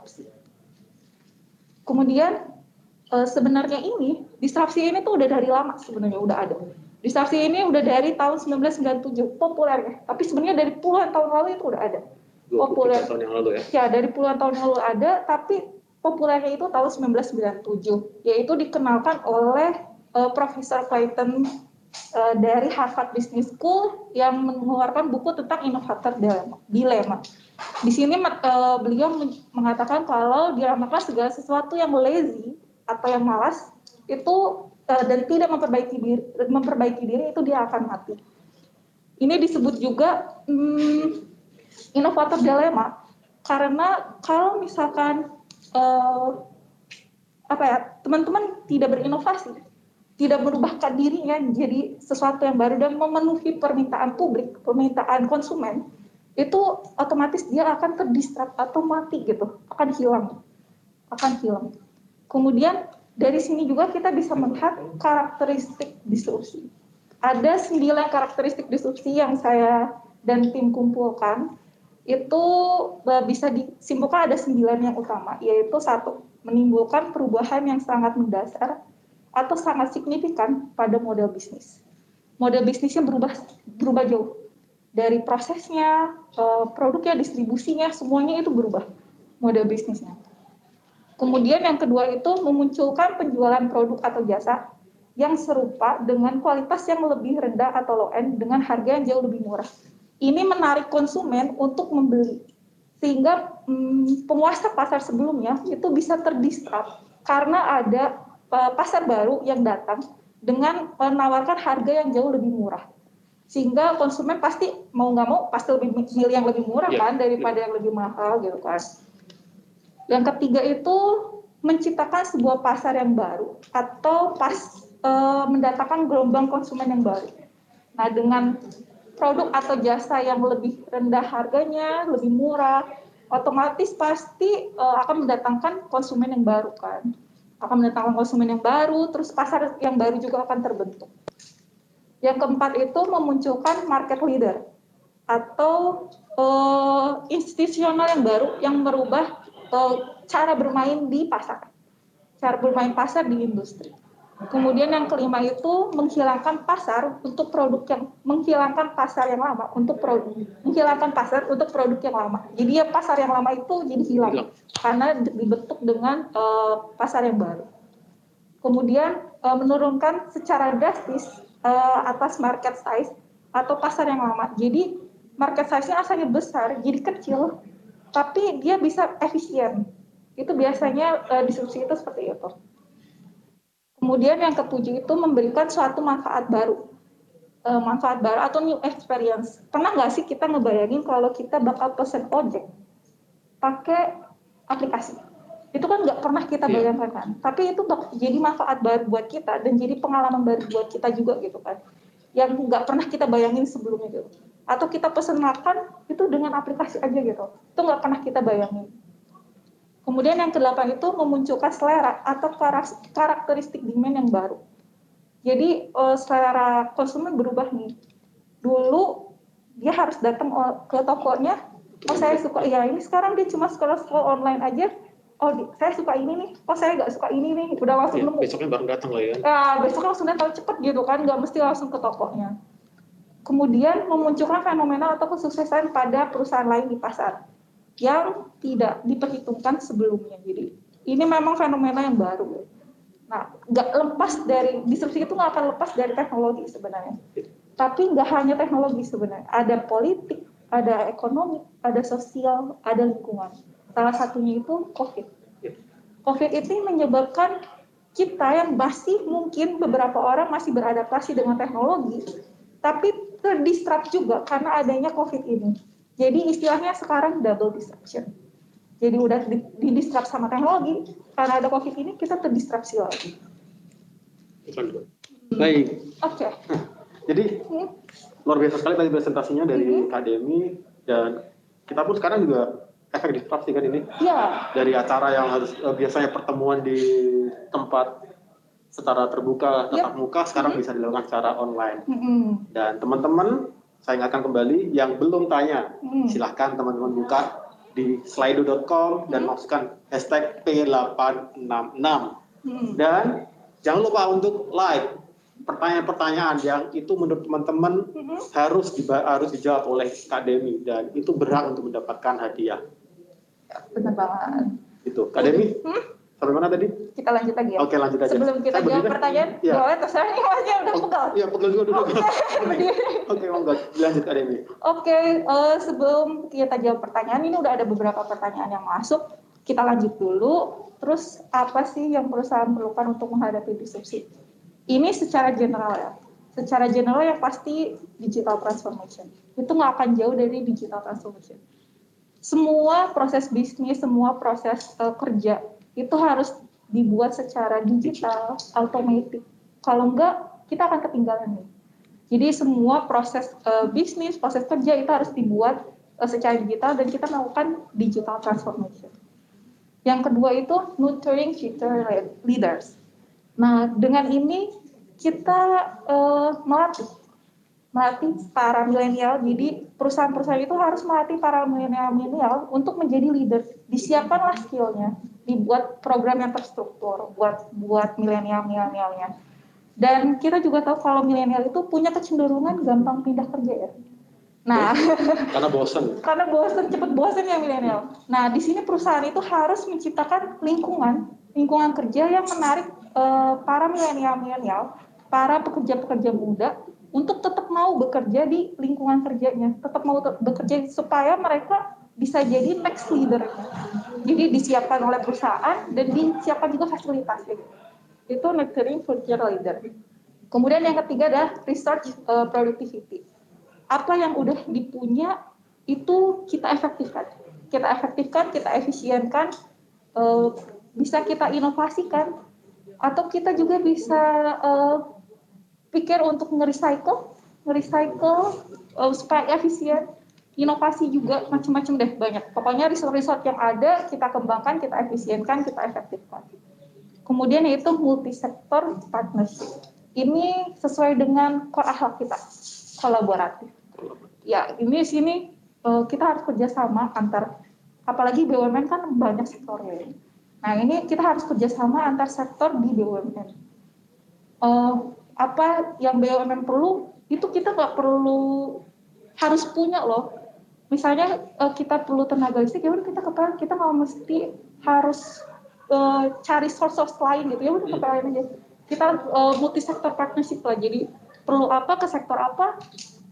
disrupsi. Kemudian sebenarnya disrupsi ini tuh udah dari lama sebenarnya udah ada. Disrupsi ini udah dari tahun 1997 populer ya, tapi sebenarnya dari puluhan tahun lalu itu udah ada. Populer tahun yang lalu ya? Ya, dari puluhan tahun yang lalu ada, tapi populernya itu tahun 1997, yaitu dikenalkan oleh Profesor Clayton dari Harvard Business School yang mengeluarkan buku tentang inovator dilema. Di sini beliau mengatakan kalau dilemakan segala sesuatu yang lazy atau yang malas itu dan tidak memperbaiki diri itu dia akan mati. Ini disebut juga inovator dilema karena kalau misalkan teman-teman tidak berinovasi, tidak merubahkan dirinya jadi sesuatu yang baru dan memenuhi permintaan publik, permintaan konsumen, itu otomatis dia akan terdistract atau mati gitu, akan hilang. Kemudian dari sini juga kita bisa melihat karakteristik disrupsi. Ada 9 karakteristik disrupsi yang saya dan tim kumpulkan. Itu bisa disimpulkan ada 9 yang utama, yaitu 1, menimbulkan perubahan yang sangat mendasar atau sangat signifikan pada model bisnis. Model bisnisnya berubah jauh. Dari prosesnya, produknya, distribusinya, semuanya itu berubah model bisnisnya. Kemudian yang kedua itu memunculkan penjualan produk atau jasa yang serupa dengan kualitas yang lebih rendah atau low end dengan harga yang jauh lebih murah. Ini menarik konsumen untuk membeli, sehingga penguasa pasar sebelumnya itu bisa terdistract karena ada pasar baru yang datang dengan menawarkan harga yang jauh lebih murah. Sehingga konsumen pasti mau nggak mau pasti lebih milih yang lebih murah kan daripada yang lebih mahal gitu kan. Yang ketiga itu menciptakan sebuah pasar yang baru atau mendatangkan gelombang konsumen yang baru. Nah, dengan produk atau jasa yang lebih rendah harganya, lebih murah, otomatis pasti akan mendatangkan konsumen yang baru kan. Akan mendatangkan konsumen yang baru, terus pasar yang baru juga akan terbentuk. Yang keempat itu memunculkan market leader atau institusional yang baru yang merubah cara bermain di pasar, cara bermain pasar di industri. Kemudian yang kelima itu menghilangkan pasar untuk produk menghilangkan pasar yang lama untuk menghilangkan pasar untuk produk yang lama. Jadi ya pasar yang lama itu jadi hilang karena dibentuk dengan pasar yang baru. Kemudian menurunkan secara drastis atas market size atau pasar yang lama. Jadi market size-nya asalnya besar, jadi kecil, tapi dia bisa efisien. Itu biasanya disrupsi itu seperti itu. Kemudian yang ketujuh itu memberikan suatu manfaat baru atau new experience. Pernah nggak sih kita ngebayangin kalau kita bakal pesen ojek pakai aplikasi? Itu kan nggak pernah kita bayangkan kan. Tapi itu jadi manfaat baru buat kita dan jadi pengalaman baru buat kita juga gitu kan. Yang nggak pernah kita bayangin sebelumnya gitu. Atau kita pesen makan itu dengan aplikasi aja gitu. Itu nggak pernah kita bayangin. Kemudian yang ke-8 itu memunculkan selera atau karakteristik demand yang baru. Jadi selera konsumen berubah nih. Dulu dia harus datang ke tokonya, saya suka ya ini, sekarang dia cuma scroll online aja. Saya suka ini nih, saya nggak suka ini nih, udah langsung nemu. Besoknya baru datang lah ya. Besoknya langsung datang cepet gitu kan, nggak mesti langsung ke tokonya. Kemudian memunculkan fenomena atau kesuksesan pada perusahaan lain di pasar yang tidak diperhitungkan sebelumnya. Jadi ini memang fenomena yang baru. Nah, nggak lepas dari disrupsi itu, nggak akan lepas dari teknologi sebenarnya. Tapi nggak hanya teknologi sebenarnya, ada politik, ada ekonomi, ada sosial, ada lingkungan. Salah satunya itu COVID. COVID ini menyebabkan kita yang masih mungkin beberapa orang masih beradaptasi dengan teknologi, tapi terdistract juga karena adanya COVID ini. Jadi istilahnya sekarang double disruption. Jadi udah di-disrupt sama teknologi, karena ada COVID ini kita terdistraksi lagi. Baik. Oke. Jadi luar biasa sekali tadi presentasinya dari Akademi, dan kita pun sekarang juga efek disrupsi kan ini. Iya. Dari acara yang harus biasanya pertemuan di tempat secara terbuka tatap muka, sekarang bisa dilakukan secara online. Dan teman-teman, saya ingatkan kembali yang belum tanya, silahkan teman-teman buka di slido.com dan masukkan hashtag P866. Dan jangan lupa untuk like pertanyaan-pertanyaan yang itu menurut teman-teman harus dijawab oleh Kak Demi, dan itu berhak untuk mendapatkan hadiah. Benar banget. Itu Kak Demi. Sampai mana tadi? Kita lanjut lagi ya. Oke, lanjut aja. Sebelum kita jawab pertanyaan, boleh terserah nih Masnya udah pegel. Iya, pegel juga dulu. Oke, monggo. Lanjut Kak Demi. Oke, sebelum kita jawab pertanyaan, ini udah ada beberapa pertanyaan yang masuk. Kita lanjut dulu. Terus apa sih yang perusahaan perlukan untuk menghadapi disrupsi? Ini secara general ya. Secara general yang pasti digital transformation. Itu nggak akan jauh dari digital transformation. Semua proses bisnis, semua proses kerja itu harus dibuat secara digital, automatic. Kalau enggak, kita akan ketinggalan nih. Jadi semua proses bisnis, proses kerja itu harus dibuat secara digital dan kita melakukan digital transformation. Yang kedua itu nurturing future leaders. Nah, dengan ini kita melatih para milenial. Jadi perusahaan-perusahaan itu harus melatih para milenial untuk menjadi leader. Disiapkanlah skillnya, dibuat program yang terstruktur buat milenialnya. Dan kita juga tahu kalau milenial itu punya kecenderungan gampang pindah kerja ya. Nah, karena bosan. Cepet bosan ya milenial. Nah, di sini perusahaan itu harus menciptakan lingkungan kerja yang menarik para milenial, para pekerja-pekerja muda untuk tetap mau bekerja di lingkungan kerjanya, tetap mau bekerja supaya mereka bisa jadi next leader. Jadi disiapkan oleh perusahaan dan disiapkan juga fasilitasnya. Itu nurturing future leader. Kemudian yang ketiga adalah research productivity. Apa yang udah dipunya itu kita efektifkan, kita efisienkan, bisa kita inovasikan, atau kita juga bisa pikir untuk nge-recycle supaya efisien, inovasi juga macam-macam deh, banyak. Pokoknya resort yang ada kita kembangkan, kita efisienkan, kita efektifkan. Kemudian yaitu multi-sektor partnership. Ini sesuai dengan core akhlak kita, kolaboratif. Ya, ini sini kita harus kerjasama antar, apalagi BUMN kan banyak sektornya. Nah, ini kita harus kerjasama antar sektor di BUMN. Apa yang BUMN perlu, itu kita nggak perlu harus punya loh. Misalnya kita perlu tenaga listrik, ya udah kita nggak mesti harus cari source lain gitu, ya udah kepengen aja. Kita multi sektor partnership lah, jadi perlu apa ke sektor apa,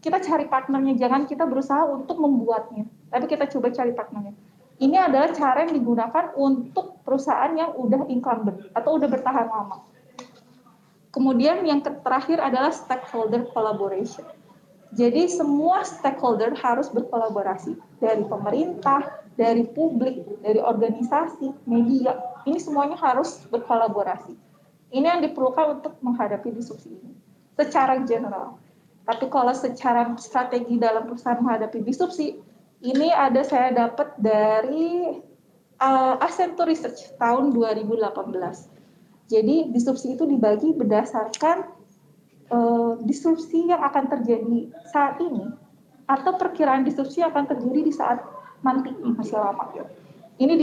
kita cari partnernya, jangan kita berusaha untuk membuatnya, tapi kita coba cari partnernya. Ini adalah cara yang digunakan untuk perusahaan yang udah incumbent atau udah bertahan lama. Kemudian yang terakhir adalah stakeholder collaboration. Jadi semua stakeholder harus berkolaborasi, dari pemerintah, dari publik, dari organisasi, media. Ini semuanya harus berkolaborasi. Ini yang diperlukan untuk menghadapi disrupsi ini secara general. Tapi kalau secara strategi dalam perusahaan menghadapi disrupsi, ini saya dapat dari Accenture Research tahun 2018. Jadi disrupsi itu dibagi berdasarkan disrupsi yang akan terjadi saat ini atau perkiraan disrupsi yang akan terjadi di saat nanti masih lama. Ini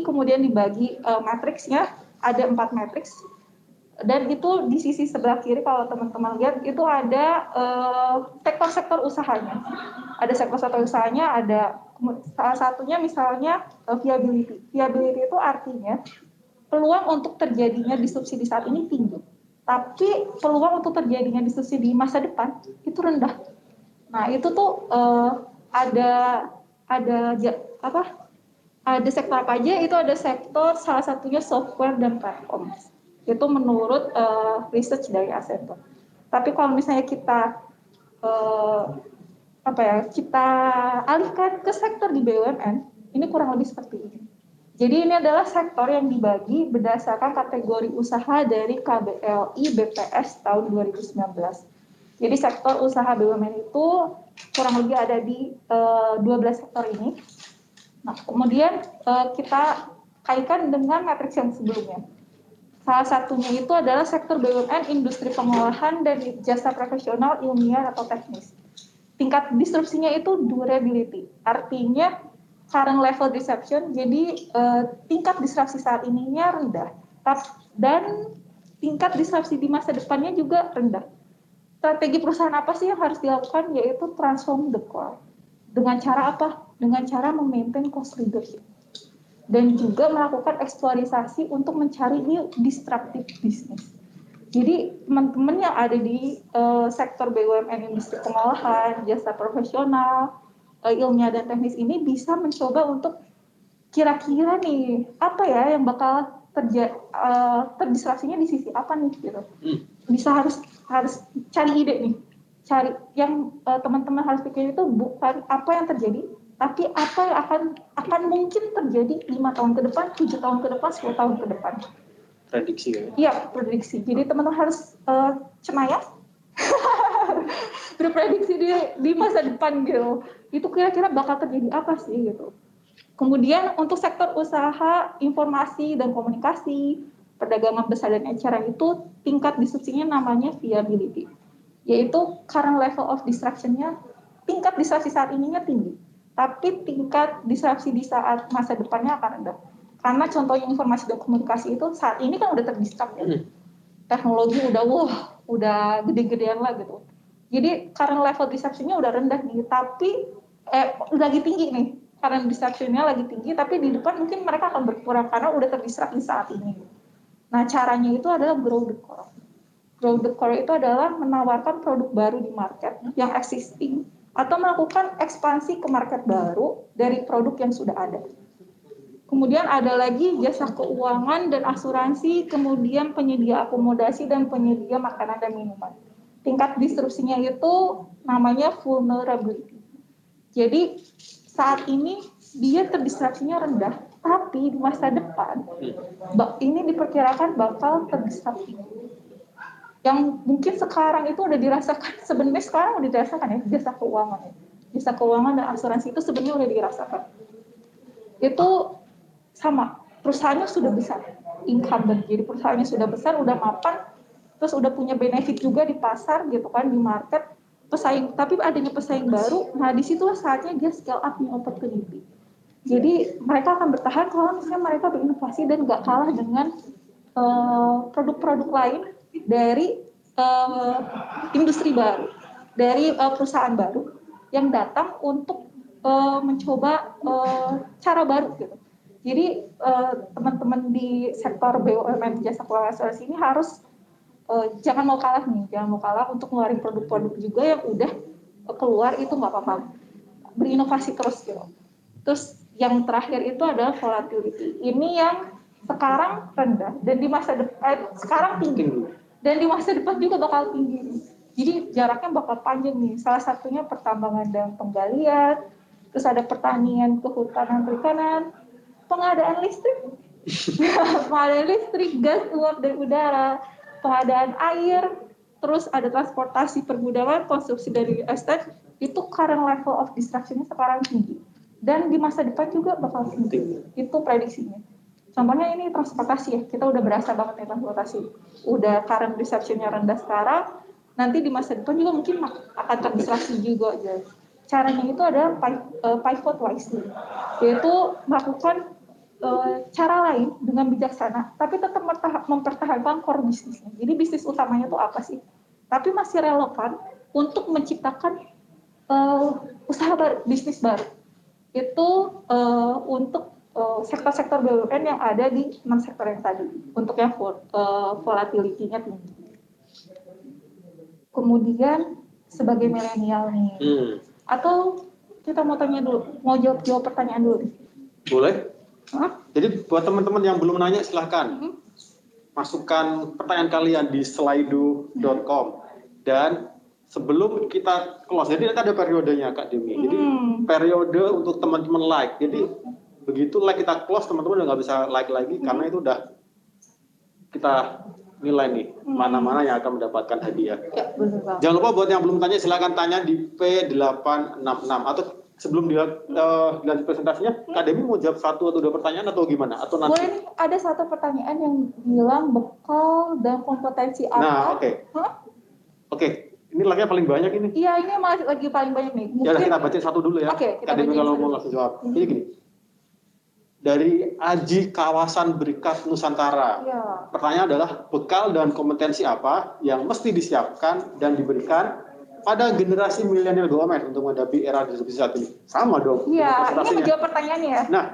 kemudian dibagi matriksnya, ada 4 matriks. Dan itu di sisi sebelah kiri kalau teman-teman lihat itu ada sektor-sektor usahanya. Ada sektor-sektor usahanya, ada salah satunya misalnya viability. Viability itu artinya peluang untuk terjadinya disrupsi di saat ini tinggi, tapi peluang untuk terjadinya disrupsi di masa depan itu rendah. Nah itu tuh ada sektor apa aja? Itu ada sektor salah satunya software dan platform. Itu menurut research dari Accenture. Tapi kalau misalnya kita kita alihkan ke sektor di BUMN, ini kurang lebih seperti ini. Jadi ini adalah sektor yang dibagi berdasarkan kategori usaha dari KBLI BPS tahun 2019. Jadi sektor usaha BUMN itu kurang lebih ada di 12 sektor ini. Nah, kemudian kita kaitkan dengan matriks yang sebelumnya. Salah satunya itu adalah sektor BUMN, industri pengolahan, dan jasa profesional, ilmiah, atau teknis. Tingkat disrupsinya itu durability, artinya current level disruption, jadi tingkat disrupsi saat ininya rendah, dan tingkat disrupsi di masa depannya juga rendah. Strategi perusahaan apa sih yang harus dilakukan? Yaitu transform the core. Dengan cara apa? Dengan cara memaintain cost leadership. Dan juga melakukan eksplorisasi untuk mencari new disruptive business. Jadi teman-teman yang ada di sektor BUMN, industri pengolahan, jasa profesional, ilmiah dan teknis ini bisa mencoba untuk kira-kira nih apa ya yang bakal terdisrupsinya di sisi apa nih gitu. Bisa harus cari ide nih, cari yang teman-teman harus pikir itu bukan apa yang terjadi, tapi apa yang akan mungkin terjadi 5 tahun ke depan, 7 tahun ke depan, 10 tahun ke depan. Prediksi ya? Iya, prediksi. Jadi teman-teman harus cenayang berprediksi di masa depan gitu. Itu kira-kira bakal terjadi apa sih gitu. Kemudian untuk sektor usaha, informasi dan komunikasi, perdagangan besar dan eceran itu tingkat disrupsinya namanya viability. Yaitu current level of disruption-nya, tingkat disrupsi saat ininya tinggi. Tapi tingkat disrupsi di saat masa depannya akan rendah. Karena contohnya informasi dan komunikasi itu saat ini kan udah terdisrupt ya. Teknologi udah gede-gedean lah gitu. Jadi current level disruption-nya udah rendah nih, tapi lagi tinggi nih. Current disruption-nya lagi tinggi, tapi di depan mungkin mereka akan berkurang karena udah terdisrupt di saat ini. Nah, caranya itu adalah grow the core. Grow the core itu adalah menawarkan produk baru di market yang existing atau melakukan ekspansi ke market baru dari produk yang sudah ada. Kemudian ada lagi jasa keuangan dan asuransi, kemudian penyedia akomodasi dan penyedia makanan dan minuman. Tingkat disrupsinya itu namanya vulnerability. Jadi saat ini dia terdisrupsinya rendah, tapi di masa depan ini diperkirakan bakal terdisrupsi. Yang mungkin sekarang itu udah dirasakan, sebenarnya sekarang udah dirasakan ya, jasa keuangan. Jasa keuangan dan asuransi itu sebenarnya udah dirasakan. Itu sama, perusahaannya sudah besar, incumbent, jadi perusahaannya sudah besar, udah mapan, terus udah punya benefit juga di pasar gitu kan, di market, pesaing, tapi adanya pesaing baru, nah disitulah saatnya dia scale up new opportunity. Jadi mereka akan bertahan kalau misalnya mereka berinovasi dan nggak kalah dengan produk-produk lain dari industri baru, dari perusahaan baru yang datang untuk mencoba cara baru gitu. Jadi teman-teman di sektor BUMN jasa keuangan asuransi ini harus jangan mau kalah untuk ngeluarin produk-produk juga yang udah keluar, itu nggak apa-apa, berinovasi terus gitu. Terus yang terakhir itu adalah volatility. Ini yang sekarang rendah dan di masa depan sekarang tinggi dan di masa depan juga bakal tinggi. Jadi jaraknya bakal panjang nih. Salah satunya pertambangan dan penggalian, terus ada pertanian, kehutanan, perikanan, pengadaan listrik, gas, uap dan udara, pengadaan air, terus ada transportasi, pergudangan, konstruksi dari estate. Itu current level of disruption-nya sekarang tinggi. Dan di masa depan juga bakal tinggi. Itu prediksinya. Contohnya ini transportasi ya, kita udah berasa banget nih transportasi. Udah current disruption-nya rendah sekarang, nanti di masa depan juga mungkin akan terdisrupsi juga. Caranya itu adalah pivot wisely, yaitu melakukan cara lain dengan bijaksana, tapi tetap mempertahankan core bisnisnya. Jadi bisnis utamanya itu apa sih? Tapi masih relevan untuk menciptakan usaha baru, bisnis baru. Itu untuk sektor-sektor BUMN yang ada di 6 sektor yang tadi, untuk yang volatility-nya tinggi. Kemudian sebagai milenial nih, atau kita mau tanya dulu, mau jawab pertanyaan dulu? Boleh. Jadi buat teman-teman yang belum nanya silahkan masukkan pertanyaan kalian di slido.com dan sebelum kita close, jadi nanti ada periodenya Kak Demi. Jadi periode untuk teman-teman like. Jadi begitu like kita close, teman-teman udah nggak bisa like lagi karena itu udah kita nilai nih mana-mana yang akan mendapatkan hadiah. Ya, jangan lupa buat yang belum tanya silahkan tanya di P866 atau sebelum dilanjut presentasinya, Kak Demi mau jawab 1 atau 2 pertanyaan atau gimana? Atau nanti? Boleh, ada 1 pertanyaan yang bilang bekal dan kompetensi apa? Nah, oke. Ini lagi paling banyak ini. Iya, ini masih lagi paling banyak nih. Mungkin... Ya, kita baca 1 dulu ya. Oke, Kak Demi kalau mau langsung jawab. Ini gini, dari Aji Kawasan Berikat Nusantara. Ya. Pertanyaan adalah bekal dan kompetensi apa yang mesti disiapkan dan diberikan pada generasi milenial BUMN untuk menghadapi era disrupsi saat ini? Sama dong. Iya, ini menjawab pertanyaannya ya. Nah,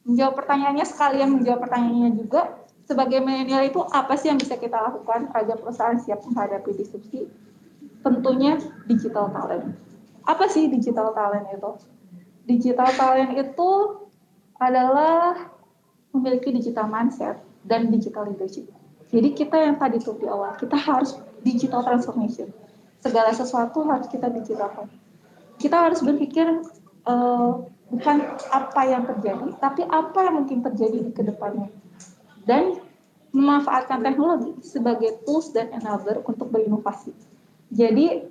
menjawab pertanyaannya sekalian menjawab pertanyaannya juga. Sebagai milenial itu apa sih yang bisa kita lakukan agar perusahaan siap menghadapi disrupsi? Tentunya digital talent. Apa sih digital talent itu? Digital talent itu adalah memiliki digital mindset dan digital leadership. Jadi kita yang tadi tuh di awal, kita harus digital transformation. Segala sesuatu harus kita digitalkan. Kita harus berpikir bukan apa yang terjadi, tapi apa yang mungkin terjadi di kedepannya. Dan memanfaatkan teknologi sebagai tools dan enabler untuk berinovasi. Jadi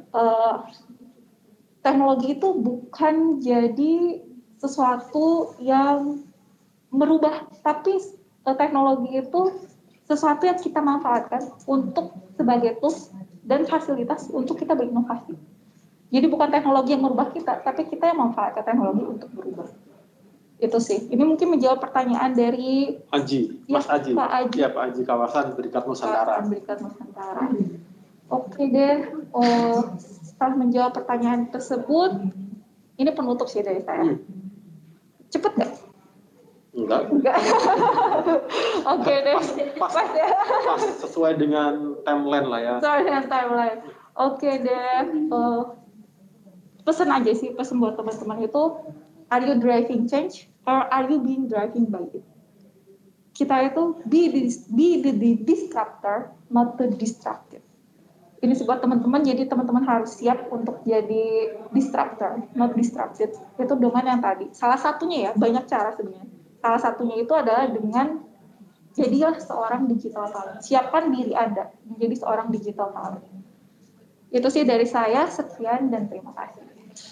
teknologi itu bukan jadi sesuatu yang merubah, tapi teknologi itu sesuatu yang kita manfaatkan untuk sebagai tools dan fasilitas untuk kita berinovasi. Jadi bukan teknologi yang merubah kita, tapi kita yang memanfaatkan teknologi untuk berubah. Itu sih. Ini mungkin menjawab pertanyaan dari Aji, Mas Aji. Pak Aji. Ya, Pak Aji Kawasan Berikat Nusantara. Kawasan Berikat Nusantara. Oke deh. Setelah menjawab pertanyaan tersebut, ini penutup sih dari saya. Cepet nggak? Enggak. Oke deh. Pas sesuai dengan timeline lah ya. Sesuai dengan timeline. Oke deh. Pesan aja sih, pesan buat teman-teman itu, are you driving change or are you being driving by it? Kita itu be the disruptor, not the disrupted. Ini buat teman-teman, jadi teman-teman harus siap untuk jadi disruptor, not disrupted. Itu dengan yang tadi. Salah satunya ya, banyak cara sebenarnya. Salah satunya itu adalah dengan jadilah seorang digital talent. Siapkan diri Anda menjadi seorang digital talent. Itu sih dari saya, sekian dan terima kasih.